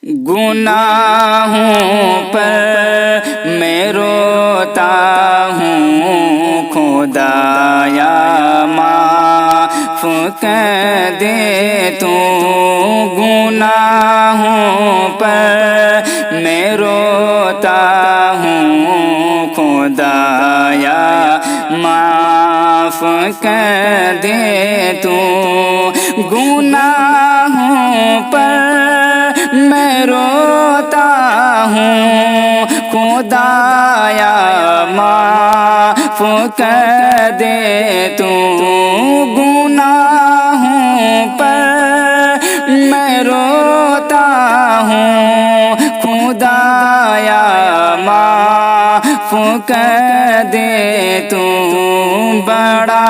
گناہوں پر میں روتا ہوں، خدایا معاف کر دے تو۔ گناہوں پر میں روتا ہوں، خدایا معاف کر دے تو۔ گناہوں پر میں روتا ہوں، خدایا معاف کر دے تو۔ گناہوں پر میں روتا ہوں، خدایا معاف کر دے تو۔ بڑا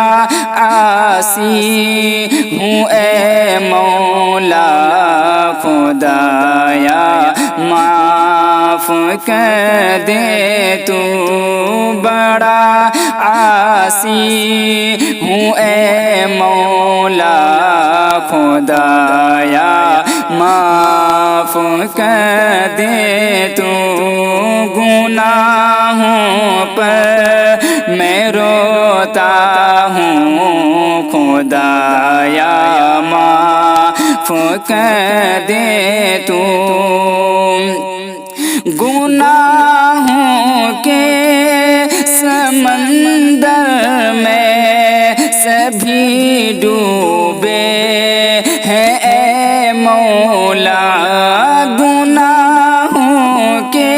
عاصی ہوں اے مولا، خدایا معاف کر دے تو۔ بڑا عاصی ہوں اے مولا، خدایا معاف کر دے تو۔ گناہوں پر میں روتا ہوں، خدایا معاف کر دے تو۔ گناہوں کے سمندر میں سبھی ڈوبے ہیں اے مولا۔ گناہوں کے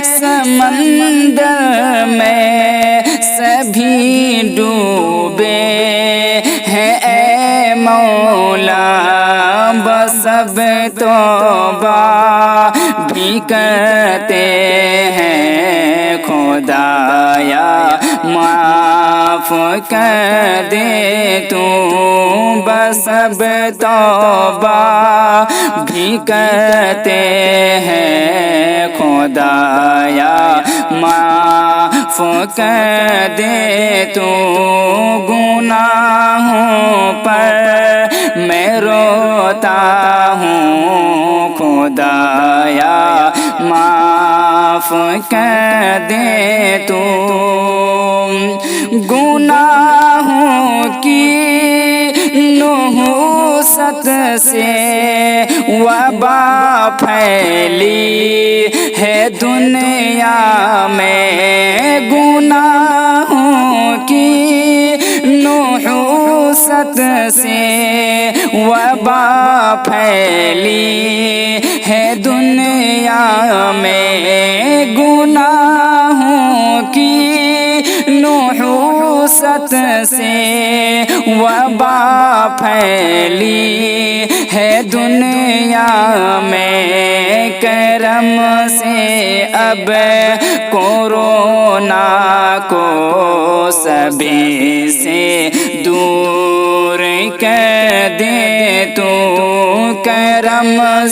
سمندر میں سبھی ڈوبے ہیں اے مولا۔ بس اب توبہ بھی کرتے ہیں، خدایا معاف کر دے تو۔ بس اب توبہ بھی کرتے ہیں، خدایا معاف کر دے تو۔ گناہوں پر میں روتا ہوں، خدایا معاف کر دے تو۔ گناہوں کی نحوست سے وبا پھیلی ہے دنیا میں۔ گناہوں کی نحوست سے وبا پھیلی ہے دنیا میں۔ گناہوں کی نحوست سے وبا پھیلی ہے دنیا میں۔ کرم سے اب کورونا کو سبھی سے دور کر دے تو۔ کرم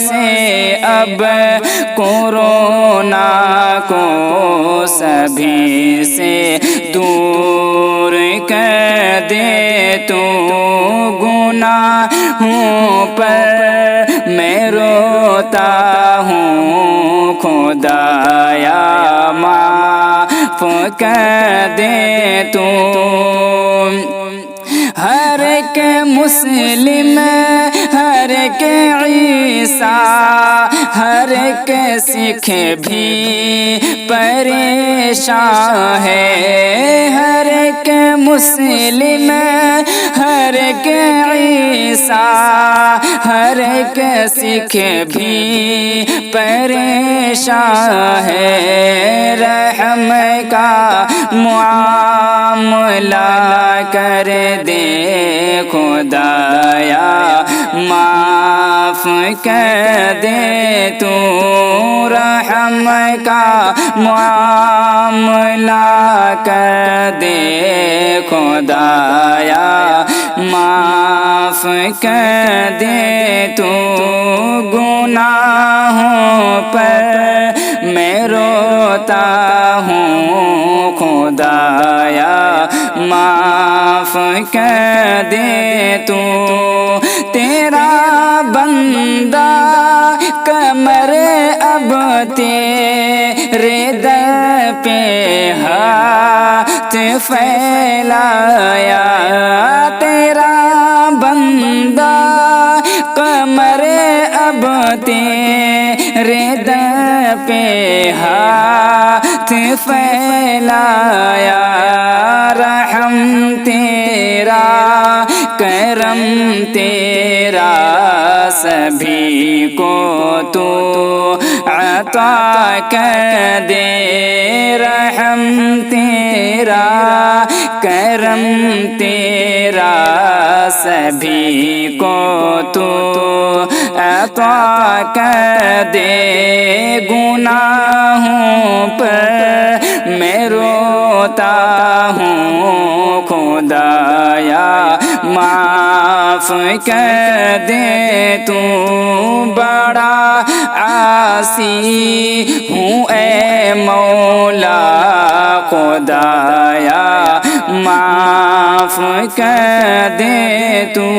سے اب کورونا کو سبھی سے دور کر دے تو۔ گناہوں پر میں روتا ہوں، خدایا معاف کر دے تو۔ ہر ایک مسلم، ہر ایک عیسیٰ، ہر ایک سکھ بھی پریشان ہے۔ ہر ایک مسلم، ہر ایک عیسیٰ، ہر ایک سکھ بھی پریشان ہے۔ رحم کا معاملہ کر دے، خدایا معاف کر دے تو۔ رحم کا معاملہ کر دے، خدایا معاف کر دے تو۔ گناہوں پر میں روتا ہوں، خدایا معاف کر دے تو۔ تیرا بندہ کمر اب تیرے در پہ ہاتھ پھیلایا تیرا بندہ کمر اب تیرے در پہ ہاتھ پھیلایا رحم تیرا کرم تیرا سبھی کو تو عطا کر دے رحم تیرا کرم تیرا سبھی کو تو عطا کر دے گناہوں پر میں روتا ہوں خدایا معاف کر دے تو بڑا عاصی ہوں اے مولا خدایا معاف کر دے تو